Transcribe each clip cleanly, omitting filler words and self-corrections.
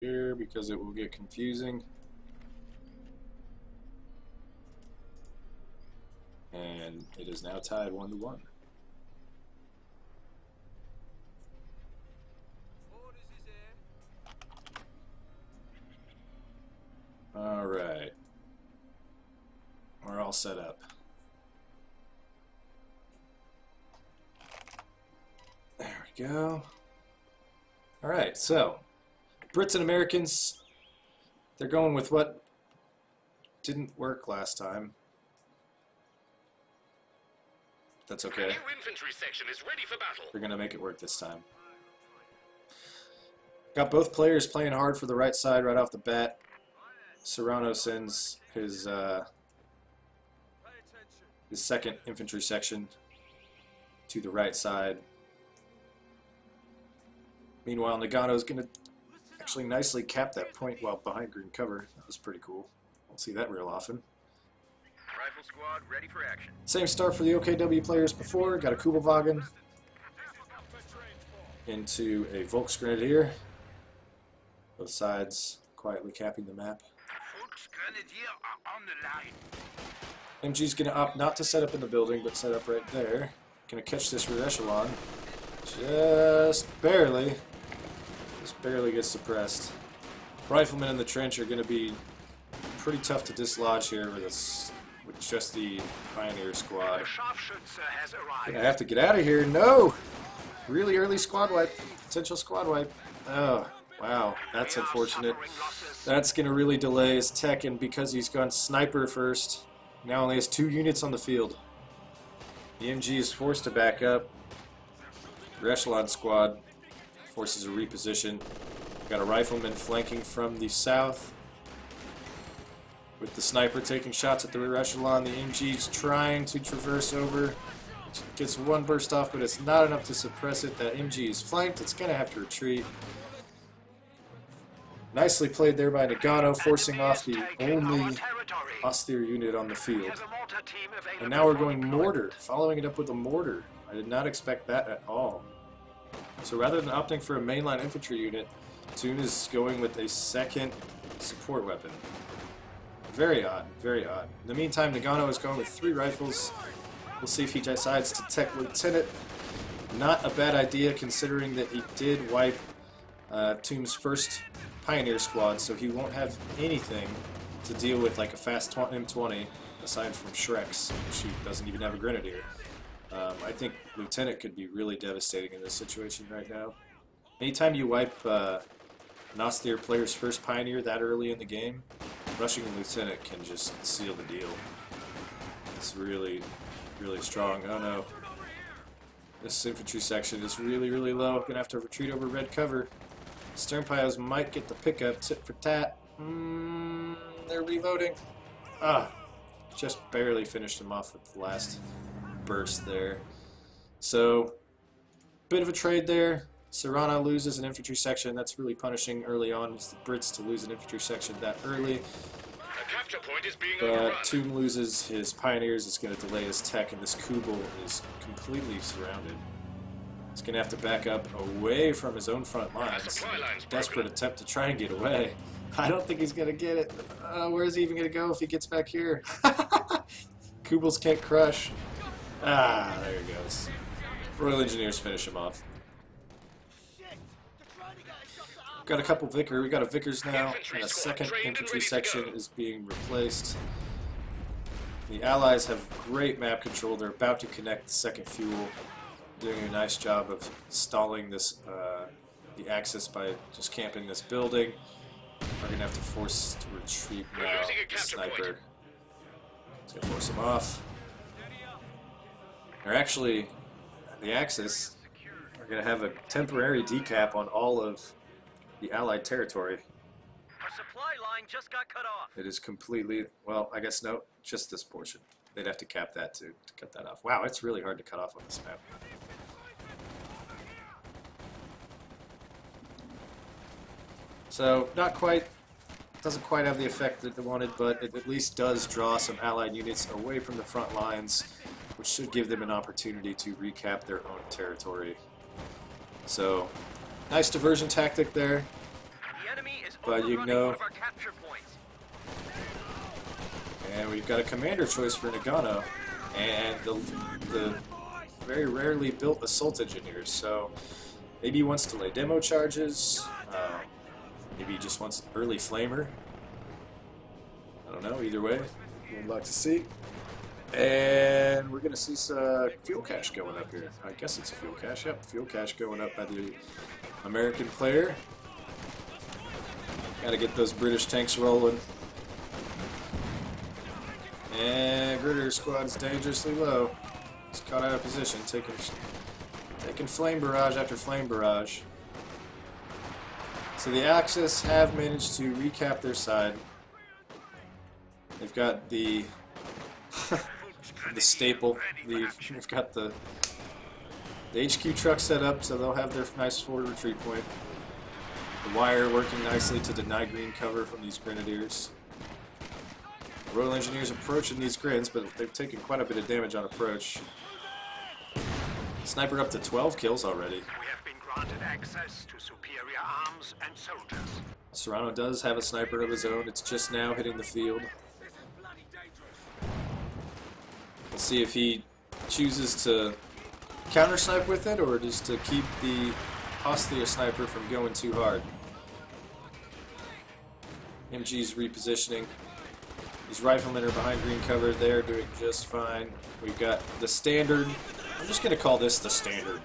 here because it will get confusing. And it is now tied 1-1. All right. We're all set up. There we go. All right, so Brits and Americans, they're going with what didn't work last time. That's okay. New infantry section is ready for battle. We're going to make it work this time. Got both players playing hard for the right side right off the bat. Serrano sends his second infantry section to the right side. Meanwhile, Nagano's going to actually nicely cap that point while behind green cover. That was pretty cool. Don't see that real often. Rifle squad ready for action. Same start for the OKW players before. Got a Kubelwagen into a Volksgrenadier. Both sides quietly capping the map. Volksgrenadier are on the line. MG's going to opt not to set up in the building, but set up right there. Going to catch this rear echelon. Just barely. Just barely gets suppressed. Riflemen in the trench are going to be pretty tough to dislodge here with just the Pioneer squad. The Scharfschütze has arrived. Gonna have to get out of here. No! Really early squad wipe. Potential squad wipe. Oh, wow. That's unfortunate. That's going to really delay his tech, and because he's gone sniper first, now only has 2 units on the field. The MG is forced to back up. The echelon squad forces a reposition. Got a rifleman flanking from the south. With the sniper taking shots at the rear echelon, the MG's trying to traverse over. Gets one burst off, but it's not enough to suppress it. That MG is flanked. It's going to have to retreat. Nicely played there by Nagano, forcing off the only austere unit on the field. And now we're going mortar, following it up with a mortar. I did not expect that at all. So rather than opting for a mainline infantry unit, Toon is going with a second support weapon. Very odd, very odd. In the meantime, Nagano is going with 3 rifles. We'll see if he decides to tech Lieutenant. Not a bad idea considering that he did wipe Toon's first Pioneer squad, so he won't have anything to deal with like a fast M20 aside from Shrek's, which he doesn't even have a Grenadier. I think Lieutenant could be really devastating in this situation right now. Anytime you wipe an austere player's first Pioneer that early in the game, rushing a Lieutenant can just seal the deal. It's really, really strong. Oh no. This infantry section is really, really low. Gonna have to retreat over red cover. Sternpios might get the pickup, tit for tat. They're reloading. Just barely finished him off with the last burst there. So, bit of a trade there. Serrano loses an infantry section. That's really punishing early on. It's the Brits to lose an infantry section that early. The capture point is being But overrun. Toon loses his Pioneers. It's going to delay his tech, and this Kubel is completely surrounded. He's going to have to back up away from his own front lines. Supply lines Desperate broken. attempt to try and get away. I don't think he's going to get it. Where is he even going to go if he gets back here? Kubels can't crush. There he goes. Royal Engineers finish him off. Got a couple Vickers. We got a Vickers now, and a second infantry section is being replaced. The Allies have great map control. They're about to connect the second fuel, doing a nice job of stalling this the Axis by just camping this building. We're gonna have to force to retreat now. The sniper. It's gonna force him off. They're actually the Axis are gonna have a temporary decap on all of the Allied territory. Our supply line just got cut off. It is completely, well, I guess no, just this portion. They'd have to cap that to cut that off. Wow, it's really hard to cut off on this map. So, not quite, doesn't quite have the effect that they wanted, but it at least does draw some Allied units away from the front lines, which should give them an opportunity to recap their own territory. So, nice diversion tactic there. The enemy is by Overrunning one Yugno. of our capture points. And we've got a commander choice for Nagano. And the very rarely built assault engineers. So maybe he wants to lay demo charges. Maybe he just wants early flamer. I don't know, either way. We'd like to see. And we're going to see some fuel cache going up here. I guess it's a fuel cache. Yep, fuel cache going up by the American player. Got to get those British tanks rolling. And Gritter squad is dangerously low. It's caught out of position, taking flame barrage after flame barrage. So the Axis have managed to recap their side. They've got the the staple. We've got the HQ truck set up, so they'll have their nice forward retreat point. The wire working nicely to deny green cover from these grenadiers. Royal Engineers approaching these grids, but they've taken quite a bit of damage on approach. Sniper up to 12 kills already. We have been granted access to superior arms and soldiers. Serrano does have a sniper of his own. It's just now hitting the field. Let's see if he chooses to counter-snipe with it or just to keep the Austria sniper from going too hard. MG's repositioning. These riflemen are behind green cover. They're doing just fine. We've got the standard. I'm just going to call this the standard.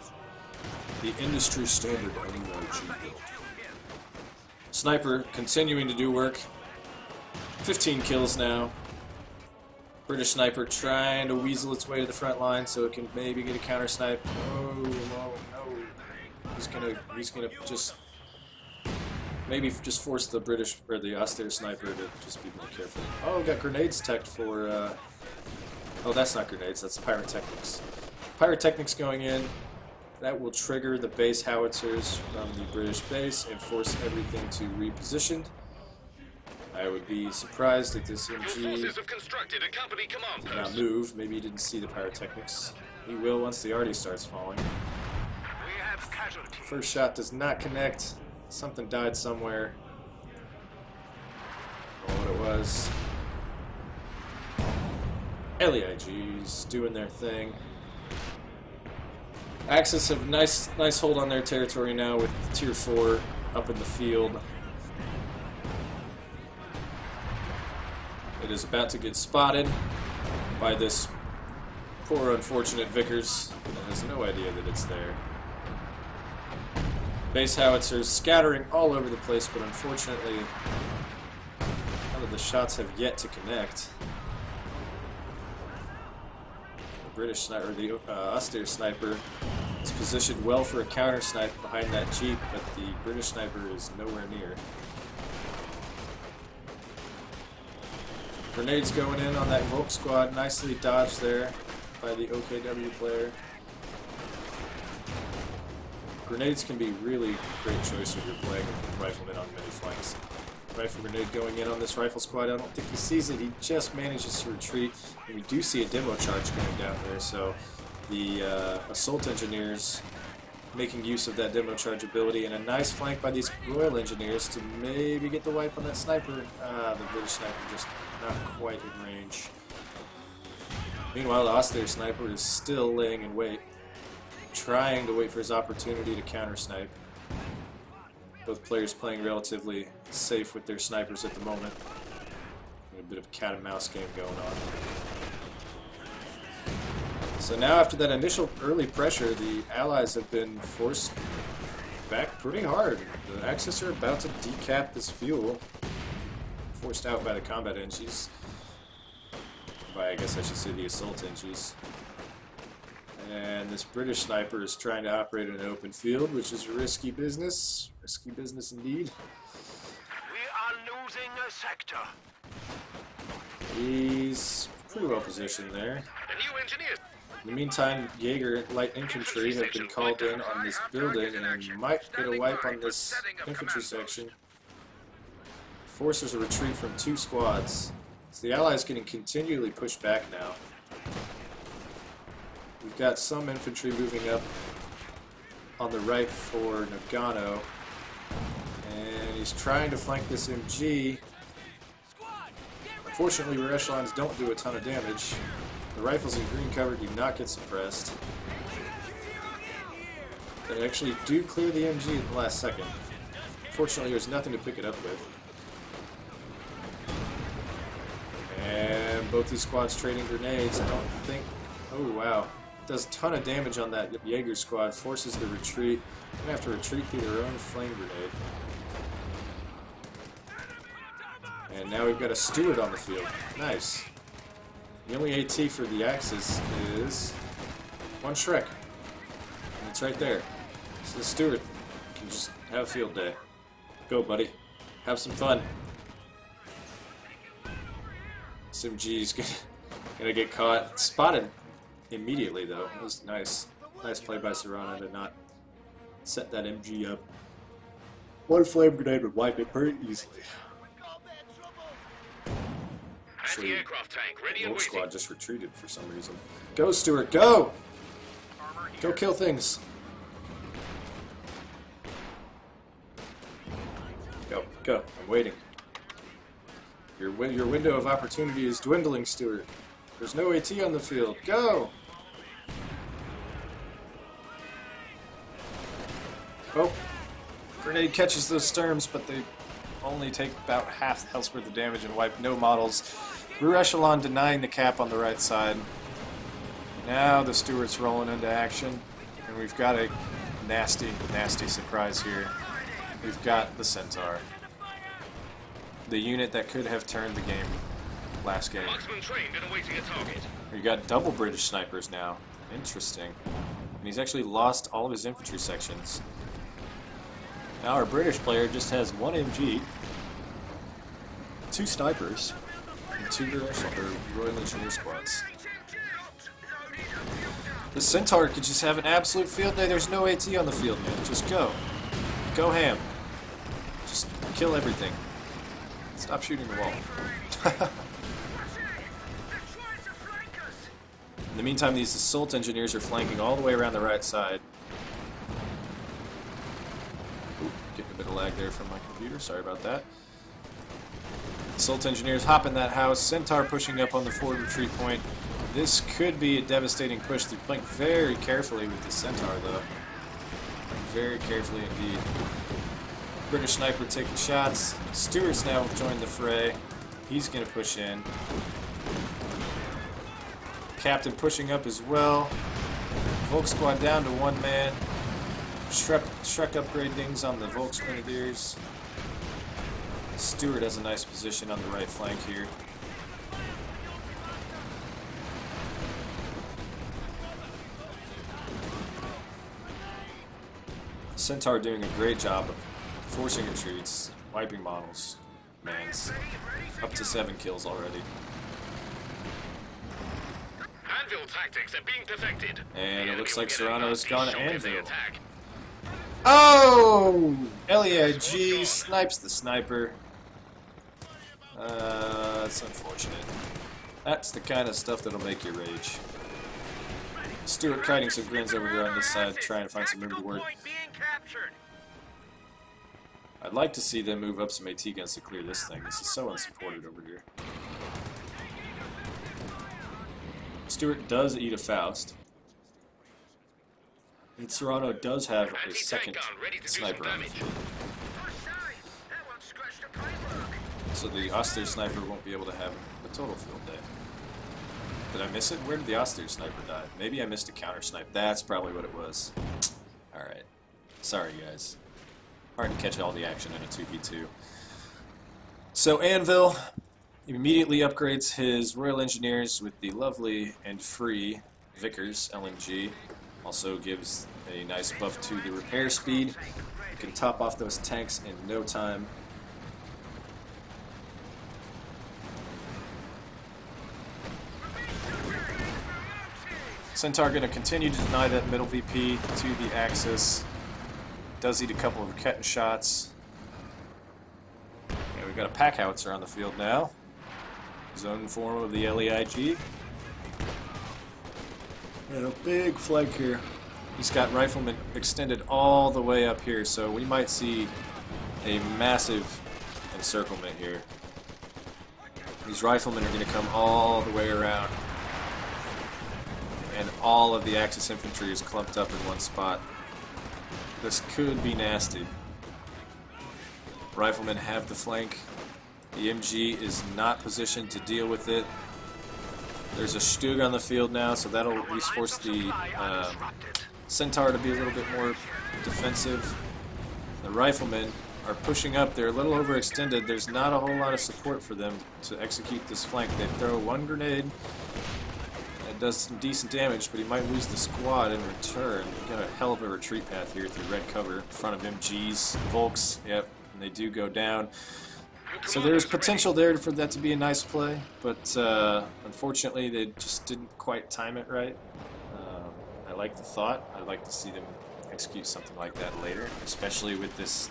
The industry standard MOG build. Sniper continuing to do work. 15 kills now. British sniper trying to weasel its way to the front line so it can maybe get a counter snipe. Oh no. He's gonna just maybe just force the British or the Austria sniper to just be more careful. Oh, we got grenades teched for oh, that's not grenades, that's pyrotechnics. Pyrotechnics going in. That will trigger the base howitzers from the British base and force everything to reposition. I would be surprised if this MG did not move. Maybe he didn't see the pyrotechnics. He will once the arty starts falling. We have casualties. First shot does not connect. Something died somewhere. I don't know what it was. LEIG's doing their thing. Axis have nice hold on their territory now with Tier 4 up in the field. It is about to get spotted by this poor unfortunate Vickers that has no idea that it's there. Base howitzers scattering all over the place, but unfortunately none of the shots have yet to connect. The British sniper, the Austria sniper, is positioned well for a counter snipe behind that Jeep, but the British sniper is nowhere near. Grenades going in on that Volk squad, nicely dodged there by the OKW player. Grenades can be really great choice when you're playing riflemen on many flanks. Rifle grenade going in on this rifle squad. I don't think he sees it. He just manages to retreat. And we do see a demo charge going down there, so the assault engineers making use of that demo charge ability, and a nice flank by these Royal Engineers to maybe get the wipe on that sniper. The British sniper just not quite in range. Meanwhile, the Austria sniper is still laying in wait, trying to wait for his opportunity to counter snipe. Both players playing relatively safe with their snipers at the moment. A bit of a cat and mouse game going on. So now after that initial early pressure, the Allies have been forced back pretty hard. The Axis are about to decap this fuel. Forced out by the combat NGs. By, I guess I should say, the assault NGs. And this British sniper is trying to operate in an open field, which is risky business. Risky business indeed. We are losing a sector. He's pretty well positioned there. In the meantime, Jaeger light infantry have been called in on this building and might get a wipe on this infantry section. Forces a retreat from 2 squads. So the Allies getting continually pushed back now. We've got some infantry moving up on the right for Nagano. And He's trying to flank this MG. Fortunately, rear echelons don't do a ton of damage. The rifles in green cover do not get suppressed. They actually do clear the MG at the last second. Fortunately, there's nothing to pick it up with. And both these squads trading grenades. I don't think... Oh, wow. Does a ton of damage on that Jaeger squad. Forces the retreat. They're going to have to retreat through their own flame grenade. And now we've got a Stuart on the field. Nice. The only AT for the Axis is one Shrek. And it's right there. So the Stuart can just have a field day. Go, buddy. Have some fun. SMG's gonna get caught. Spotted immediately, though. It was nice. Nice play by Serrano to not set that MG up. One flame grenade would wipe it very easily. Actually, the Volk squad just retreated for some reason. Go, Stuart, go! Go kill things. Go, go. I'm waiting. Your window of opportunity is dwindling, Stuart. There's no AT on the field. Go! Oh. Grenade catches those Sturms, but they only take about half the health's worth of damage and wipe no models. Rear echelon denying the cap on the right side. Now the Stuart's rolling into action, and we've got a nasty, nasty surprise here. We've got the Centaur. The unit that could have turned the game last game. We got double British snipers now. Interesting. And he's actually lost all of his infantry sections. Now our British player just has one MG, two snipers, and two Royal Engineer squads. The Centaur could just have an absolute field day. There's no AT on the field, man. Just go. Go ham. Just kill everything. Stop shooting the wall. In the meantime, these assault engineers are flanking all the way around the right side. Ooh, getting a bit of lag there from my computer. Sorry about that. Assault engineers hop in that house. Centaur pushing up on the forward retreat point. This could be a devastating push. They're playing very carefully with the Centaur, though. Very carefully indeed. British sniper taking shots. Stuart's now joined the fray. He's going to push in. Captain pushing up as well. Volk squad down to one man. Shrek upgradings on the Volk Grenadiers. Stuart has a nice position on the right flank here. Centaur doing a great job of forcing retreats, wiping models, mans. Up to 7 kills already. Anvil tactics are being perfected. And it looks like Serrano's gone to Anvil. Oh! LEIG snipes the sniper. That's unfortunate. That's the kind of stuff that'll make you rage. Stuart kiting some grins over here on this side, trying to find some room to work. I'd like to see them move up some AT guns to clear this thing. This is so unsupported over here. Stuart does eat a Faust. And Serrano does have a second sniper on the field. So the Auster sniper won't be able to have a total field day. Did I miss it? Where did the Auster sniper die? Maybe I missed a counter snipe. That's probably what it was. Alright. Sorry, guys. Hard to catch all the action in a 2v2. So Anvil immediately upgrades his Royal Engineers with the lovely and free Vickers LMG. Also gives a nice buff to the repair speed. You can top off those tanks in no time. Centaur going to continue to deny that middle VP to the Axis. Does eat a couple of Ketten shots. Yeah, we've got a pack howitzer on the field now. His own form of the LEIG. And a big flank here. He's got riflemen extended all the way up here, so we might see a massive encirclement here. These riflemen are going to come all the way around, and all of the Axis infantry is clumped up in one spot. This could be nasty. Riflemen have the flank. The MG is not positioned to deal with it. There's a Stug on the field now, so that'll at least force the Centaur to be a little bit more defensive. The riflemen are pushing up. They're a little overextended. There's not a whole lot of support for them to execute this flank. They throw one grenade. It does some decent damage, but he might lose the squad in return. Got a hell of a retreat path here through red cover in front of MGs. Volks, yep, and they do go down. So there's potential there for that to be a nice play, but unfortunately they just didn't quite time it right. I like the thought. I'd like to see them execute something like that later, especially with this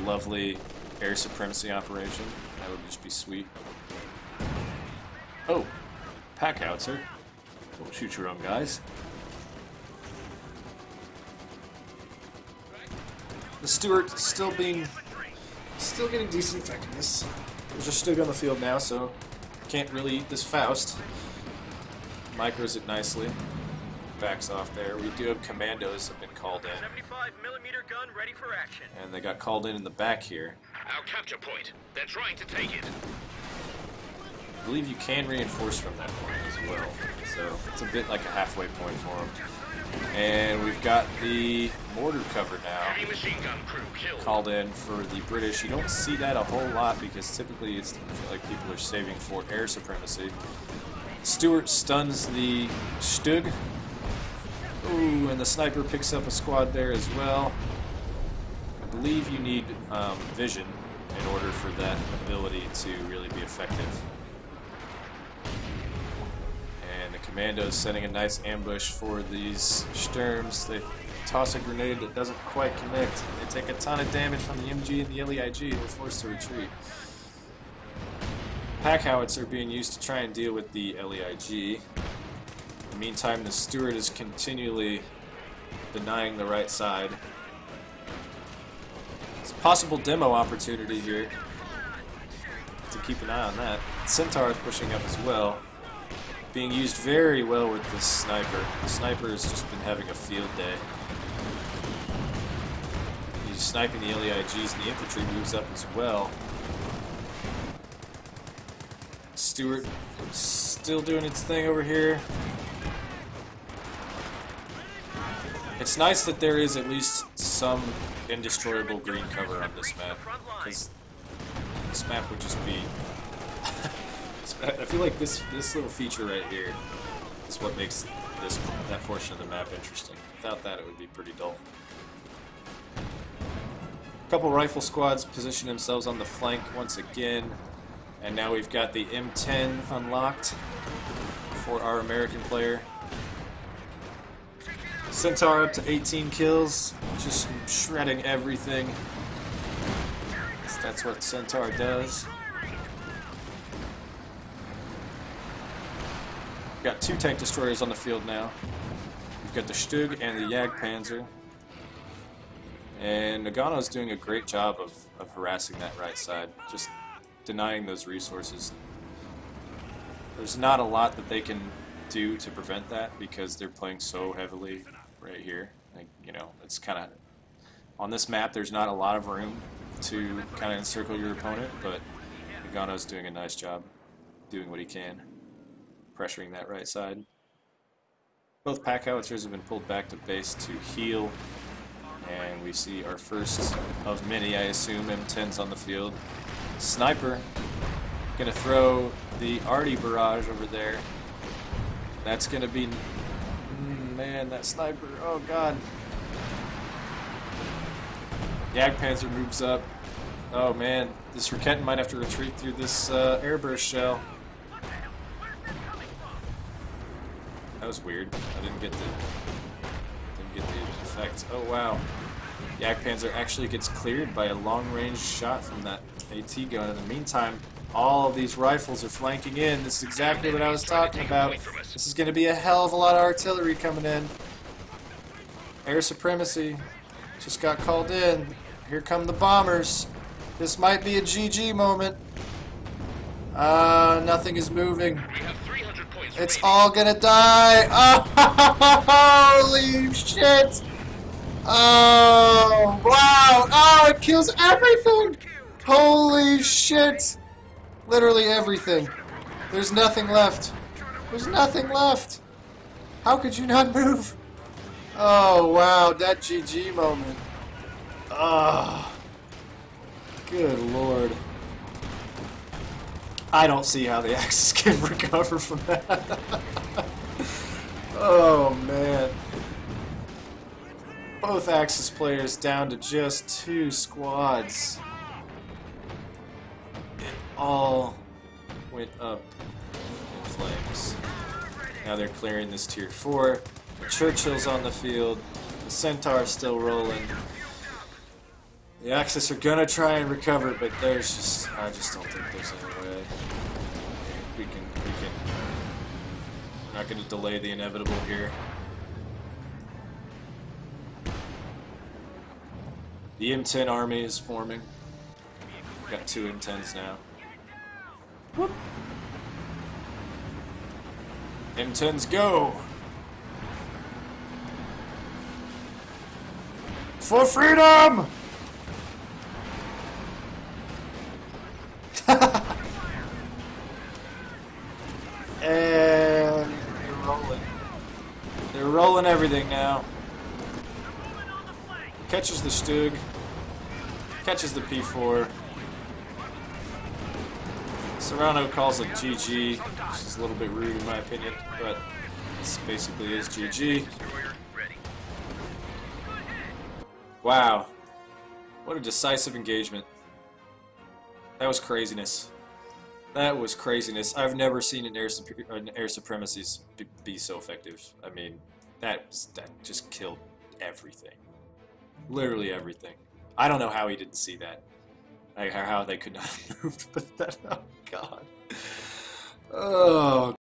lovely air supremacy operation. That would just be sweet. Oh, pack howitzer. Don't shoot your own guys. The Stuart still getting decent effectiveness. There's a Stug on the field now, so can't really eat this Faust. Micros it nicely. Backs off there. We do have commandos have been called in. 75mm gun ready for action. And they got called in the back here. Our capture point. They're trying to take it. I believe you can reinforce from that point as well. So it's a bit like a halfway point for them. And we've got the mortar cover now Heavy machine gun crew killed. called in for the British. You don't see that a whole lot because typically it's I feel like people are saving for air supremacy. Stuart stuns the Stug. Ooh, and the sniper picks up a squad there as well. I believe you need vision in order for that ability to really be effective. And the commandos setting a nice ambush for these Sturms. They toss a grenade that doesn't quite connect. They take a ton of damage from the MG and the LEIG. They're forced to retreat. Pack howitzer being used to try and deal with the LEIG. In the meantime, the Stuart is continually denying the right side. It's a possible demo opportunity here to keep an eye on that. Centaur is pushing up as well. Being used very well with this sniper. The sniper has just been having a field day. He's sniping the LEIGs and the infantry moves up as well. Stuart still doing its thing over here. It's nice that there is at least some indestroyable green cover on this map, because this map would just be... I feel like this little feature right here is what makes that portion of the map interesting. Without that, it would be pretty dull. A couple rifle squads position themselves on the flank once again, and now we've got the M10 unlocked for our American player. Centaur up to 18 kills, just shredding everything. That's what Centaur does. We've got two tank destroyers on the field now. We've got the Stug and the Jagdpanzer. And Nagano's doing a great job of harassing that right side, just denying those resources. There's not a lot that they can do to prevent that because they're playing so heavily right here. Like, you know, it's kind of on this map. There's not a lot of room to kind of encircle your opponent, but Nagano's doing a nice job, doing what he can, pressuring that right side. Both pack howitzers have been pulled back to base to heal, and we see our first of many, I assume, M10s on the field. Sniper gonna throw the Arty barrage over there. That's gonna be, man, that sniper, oh god. Jagdpanzer moves up. Oh man, this Raketen might have to retreat through this airburst shell. That was weird. I didn't get the effect. Oh wow. Jagdpanzer actually gets cleared by a long-range shot from that AT gun. In the meantime, all of these rifles are flanking in. This is exactly what I was talking about. This is going to be a hell of a lot of artillery coming in. Air supremacy just got called in. Here come the bombers. This might be a GG moment. Nothing is moving. We have 300 points It's remaining. all gonna die. Oh, holy shit. Oh, wow. Oh, it kills everything. Holy shit. Literally everything. There's nothing left. There's nothing left. How could you not move? Oh, wow. That GG moment. Oh. Good lord. I don't see how the Axis can recover from that. Oh, man. Both Axis players down to just 2 squads. It all went up in flames. Now they're clearing this tier 4. Churchill's on the field. The Centaur's still rolling. The Axis are gonna try and recover, but I just don't think there's any way. We can, we're not gonna delay the inevitable here. The M10 army is forming. Got 2 M10s now. Whoop. M10s go! For freedom! And they're rolling. They're rolling everything now. Catches the Stug. Catches the P4. Serrano calls it GG, which is a little bit rude in my opinion, but this basically is GG. Wow. What a decisive engagement. That was craziness. That was craziness. I've never seen an air supremacies be so effective. I mean, that just killed everything. Literally everything. I don't know how he didn't see that. How they could not have moved, but that, oh god. Oh